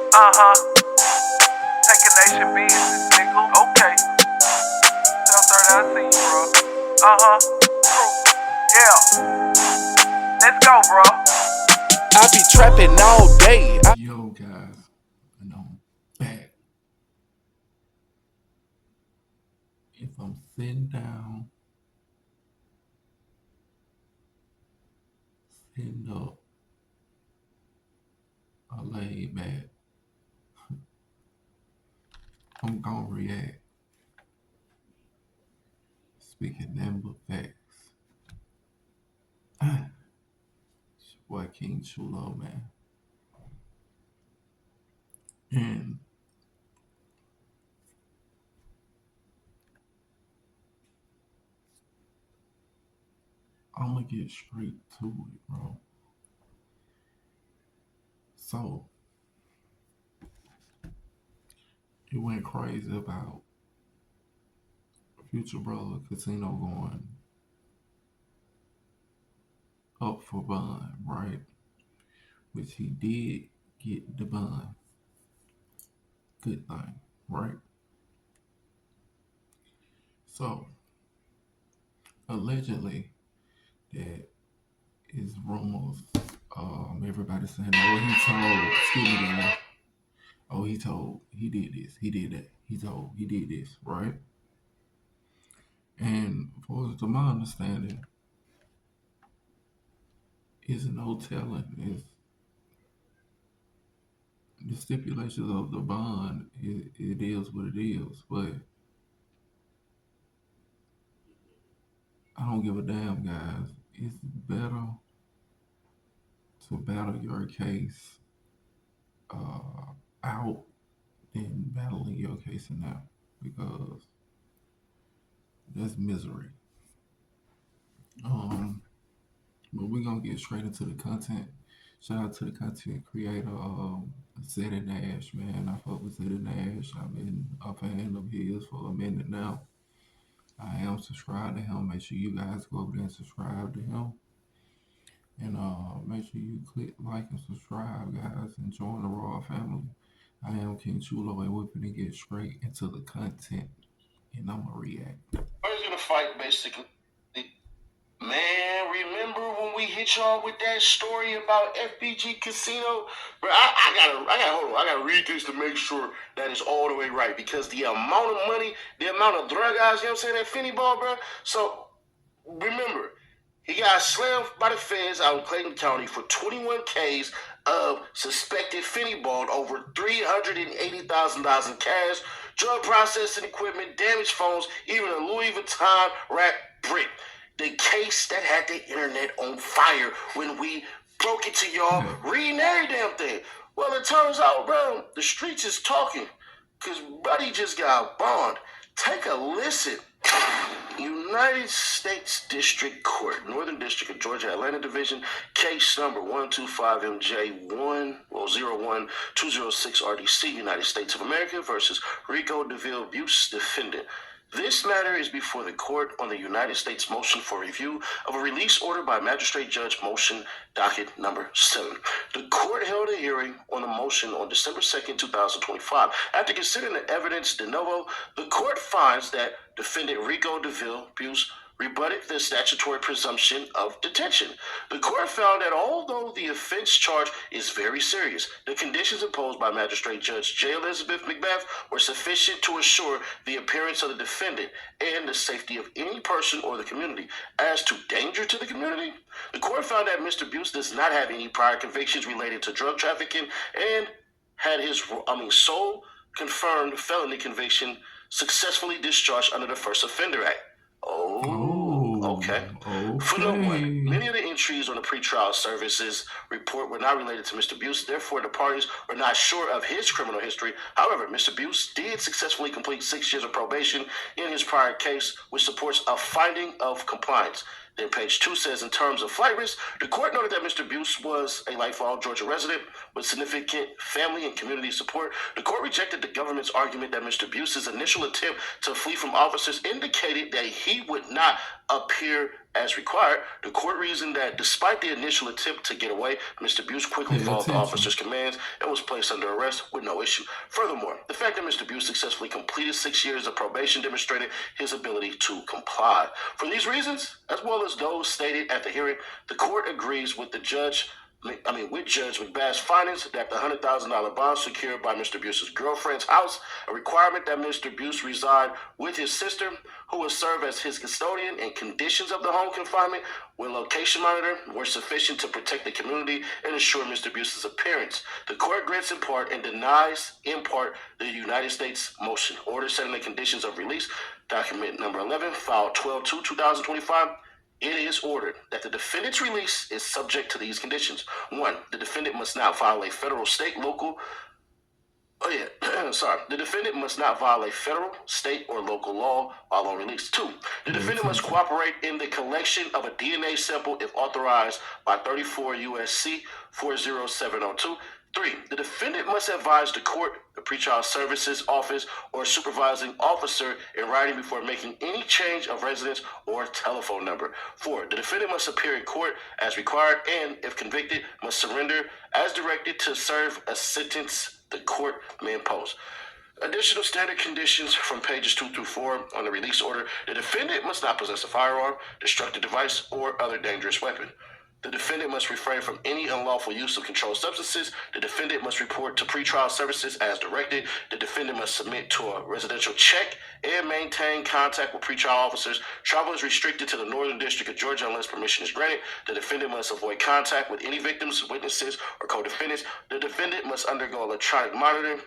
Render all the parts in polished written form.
Taking nation business, nigga. Okay. South 30, I see you, bro. Yeah. Let's go, bro. I be trapping all day. Yo, guys, and I'm back. If I'm sitting down, sitting up, or laid back, I'm gonna react. Speaking them but facts. It's your boy King Chulo, man. And I'm gonna get straight to it, bro. So, it went crazy about Future Brother Casino going up for bond, right? Which he did get the bond. Good thing, right? So, allegedly, that is rumors. Everybody saying, "Oh, he told." Excuse me, guys. Oh, he told. He did this. He did that. He told. He did this. Right. And for to my understanding, is no telling. Is the stipulations of the bond? It is what it is. But I don't give a damn, guys. It's better to battle your case out than battling your case now, because that's misery. Um, but we're gonna get straight into the content. Shout out to the content creator, Zeddy Nash, man. I fuck with Zeddy Nash. I've been a fan of his for a minute now. I am subscribed to him. Make sure you guys go over there and subscribe to him. And make sure you click like and subscribe, guys, and join the Raw family. I am King Chulo, and we're gonna get straight into the content, and I'm gonna react. Who's gonna fight, basically? Man, remember when we hit y'all with that story about FBG Casino? Bro, hold on. I gotta read this to make sure that it's all the way right, because the amount of money, the amount of drug guys, you know what I'm saying, that Finny ball, bro. So remember, he got slammed by the feds out in Clayton County for 21 Ks of suspected Finny ball, over $380,000 in cash, drug processing equipment, damaged phones, even a Louis Vuitton wrapped brick. The case that had the internet on fire when we broke it to y'all, reading every damn thing. Well, it turns out, bro, the streets is talking, because Buddy just got bond. Take a listen. United States District Court, Northern District of Georgia, Atlanta Division, case number 125MJ101-206 RDC, United States of America versus Rico DeVille Buse, defendant. This matter is before the court on the United States motion for review of a release order by Magistrate Judge Motion Docket number 7. The court held a hearing on the motion on December 2nd, 2025. After considering the evidence de novo, the court finds that defendant Rico DeVille Buse rebutted the statutory presumption of detention. The court found that although the offense charge is very serious, the conditions imposed by Magistrate Judge J. Elizabeth Macbeth were sufficient to assure the appearance of the defendant and the safety of any person or the community. As to danger to the community, the court found that Mr. Buse does not have any prior convictions related to drug trafficking and had his sole confirmed felony conviction successfully discharged under the First Offender Act. Okay. Footnote 1. Many of the entries on the pretrial services report were not related to Mr. Buse. Therefore, the parties were not sure of his criminal history. However, Mr. Buse did successfully complete 6 years of probation in his prior case, which supports a finding of compliance. Then page 2 says, in terms of flight risk, the court noted that Mr. Buse was a lifelong Georgia resident with significant family and community support. The court rejected the government's argument that Mr. Buse's initial attempt to flee from officers indicated that he would not appear As required, the court reasoned that despite the initial attempt to get away, Mr. Buse quickly followed the officer's commands and was placed under arrest with no issue. Furthermore, the fact that Mr. Buse successfully completed 6 years of probation demonstrated his ability to comply. For these reasons, as well as those stated at the hearing, the court agrees with Judge McBath's findings that the $100,000 bond secured by Mr. Buse's girlfriend's house, a requirement that Mr. Buse reside with his sister, who will serve as his custodian, and conditions of the home confinement with location monitor were sufficient to protect the community and ensure Mr. Buse's appearance. The court grants in part and denies in part the United States motion. Order setting the conditions of release, document number 11, filed 12/2/2025. It is ordered that the defendant's release is subject to these conditions. 1. The defendant must not violate federal, state, local. The defendant must not violate federal, state, or local law while on release. 2. The defendant must cooperate in the collection of a DNA sample if authorized by 34 U.S.C. 40702. 3. The defendant must advise the court, the pretrial services office, or supervising officer in writing before making any change of residence or telephone number. 4. The defendant must appear in court as required and, if convicted, must surrender as directed to serve a sentence the court may impose. Additional standard conditions from pages 2 through 4 on the release order. The defendant must not possess a firearm, destructive device, or other dangerous weapon. The defendant must refrain from any unlawful use of controlled substances. The defendant must report to pretrial services as directed. The defendant must submit to a residential check and maintain contact with pretrial officers. Travel is restricted to the Northern District of Georgia unless permission is granted. The defendant must avoid contact with any victims, witnesses, or co-defendants. The defendant must undergo electronic monitoring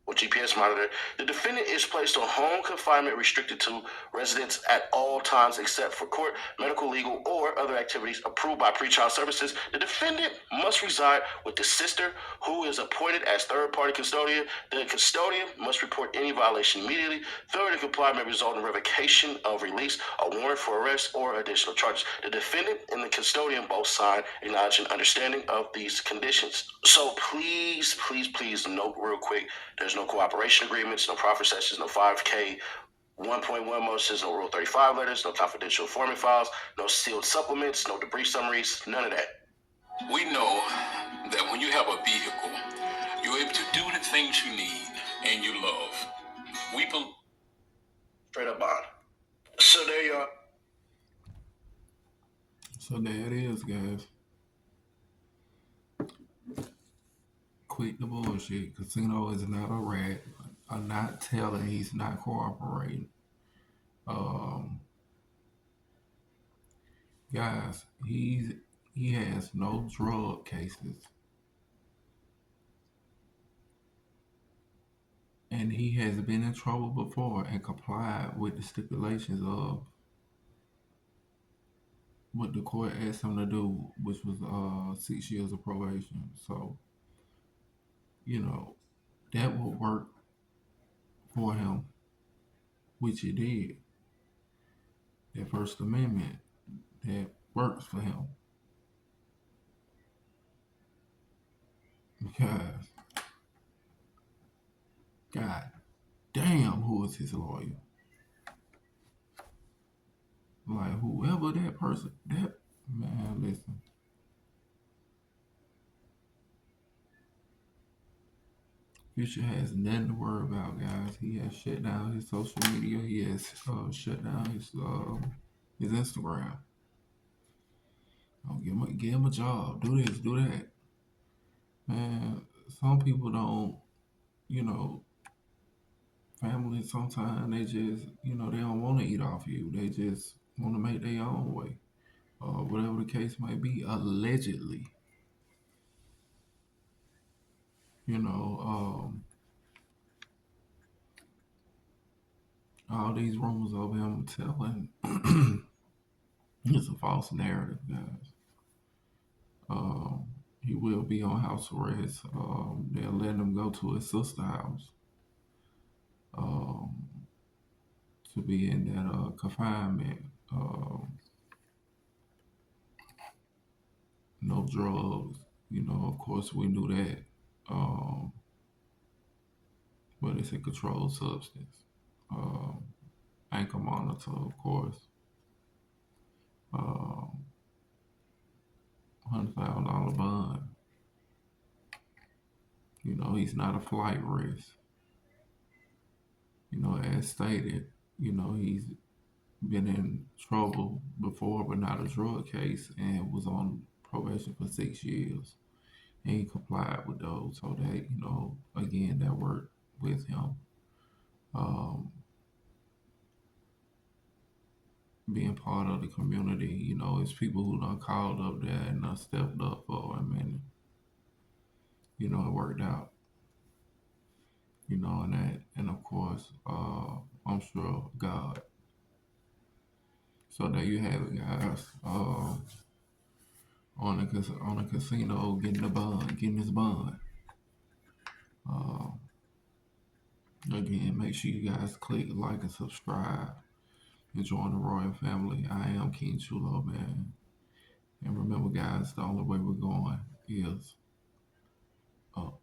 or GPS monitor. The defendant is placed on home confinement restricted to residents at all times except for court, medical, legal, or other activities approved by pretrial services. The defendant must reside with the sister who is appointed as third-party custodian. The custodian must report any violation immediately. Failure to comply may result in revocation of release, a warrant for arrest, or additional charges. The defendant and the custodian both sign, acknowledge, and understanding of these conditions. So please note real quick, there's no cooperation agreements, no proffer sessions, no 5K 1.1 motions, no Rule 35 letters, no confidential informant files, no sealed supplements, no debris summaries, none of that. We know that when you have a vehicle, you're able to do the things you need and you love. We believe. Straight up bond. So there you are. So there it is, guys. Quit the bullshit. Casino is not a rat. I'm not telling he's not cooperating. Guys, he has no drug cases. And he has been in trouble before and complied with the stipulations of what the court asked him to do, which was 6 years of probation. So, that will work for him, which it did. That First Amendment, that works for him. Because, God damn, who is his lawyer? Like, whoever that person, man, listen. Future has nothing to worry about, guys. He has shut down his social media. He has shut down his Instagram. Give him a job. Do this, do that. Man, some people don't, family sometimes they just, they don't want to eat off you. They just want to make their own way. Whatever the case may be, allegedly. All these rumors of him telling it's a false narrative, guys. He will be on house arrest. They'll let him go to his sister's house to be in that confinement. No drugs. Of course, we knew that. But it's a controlled substance. Ankle monitor, of course. $100,000 bond. You know, he's not a flight risk. You know, as stated, you know, he's been in trouble before, but not a drug case, and was on probation for 6 years. And he complied with those, so that, you know, again, that worked with him. Um, Being part of the community, you know, it's people who done called up there and done stepped up for him, and you know, it worked out. You know, and that, and of course, I'm sure God. So there you have it, guys. On a casino, getting his bond. Uh, Again, make sure you guys click like and subscribe and join the royal family. I am King Chulo, man. And remember, guys, the only way we're going is up.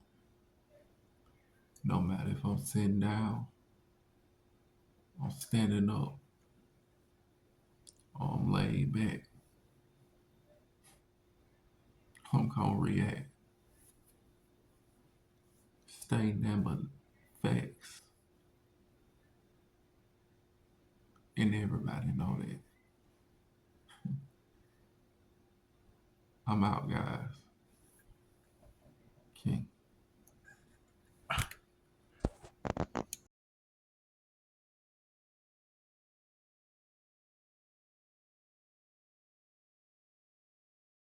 No matter if I'm sitting down, I'm standing up, or I'm laid back, I'm gonna react. Stay number facts, and everybody know that. I'm out, guys.